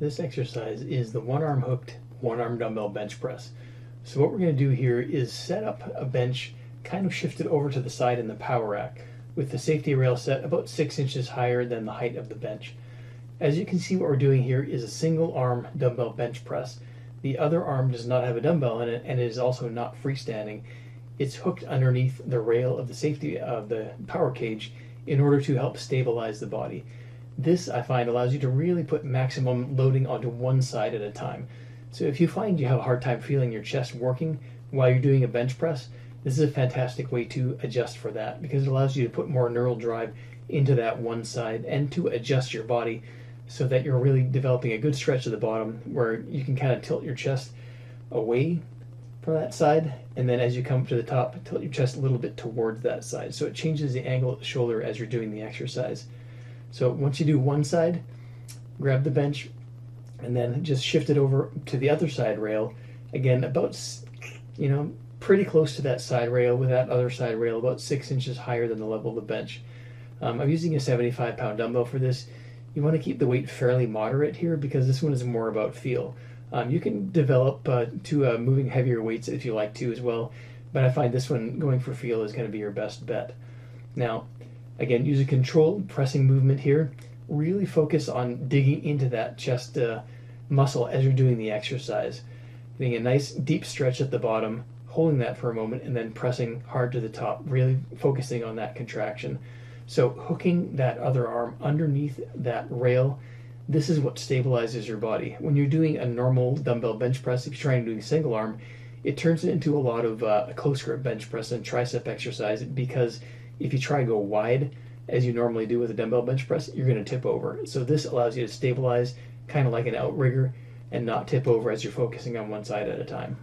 This exercise is the one arm hooked, one arm dumbbell bench press. So what we're going to do here is set up a bench kind of shifted over to the side in the power rack with the safety rail set about 6 inches higher than the height of the bench. As you can see, what we're doing here is a single arm dumbbell bench press. The other arm does not have a dumbbell in it, and it is also not freestanding. It's hooked underneath the rail of the safety of the power cage in order to help stabilize the body. This, I find, allows you to really put maximum loading onto one side at a time. So if you find you have a hard time feeling your chest working while you're doing a bench press, this is a fantastic way to adjust for that, because it allows you to put more neural drive into that one side and to adjust your body so that you're really developing a good stretch of the bottom where you can kind of tilt your chest away from that side, and then as you come to the top, tilt your chest a little bit towards that side. So it changes the angle of the shoulder as you're doing the exercise. So once you do one side, grab the bench and then just shift it over to the other side rail. Again, about, pretty close to that side rail, with that other side rail about 6 inches higher than the level of the bench. I'm using a 75-pound dumbbell for this. You want to keep the weight fairly moderate here because this one is more about feel. You can develop to moving heavier weights if you like to as well, but I find this one going for feel is going to be your best bet. Now, again, use a controlled pressing movement here. Really focus on digging into that chest muscle as you're doing the exercise. Getting a nice deep stretch at the bottom, holding that for a moment, and then pressing hard to the top, really focusing on that contraction. So hooking that other arm underneath that rail, this is what stabilizes your body. When you're doing a normal dumbbell bench press, if you're trying to do a single arm, it turns it into a lot of a close grip bench press and tricep exercise, because if you try to go wide, as you normally do with a dumbbell bench press, you're going to tip over. So this allows you to stabilize kind of like an outrigger and not tip over as you're focusing on one side at a time.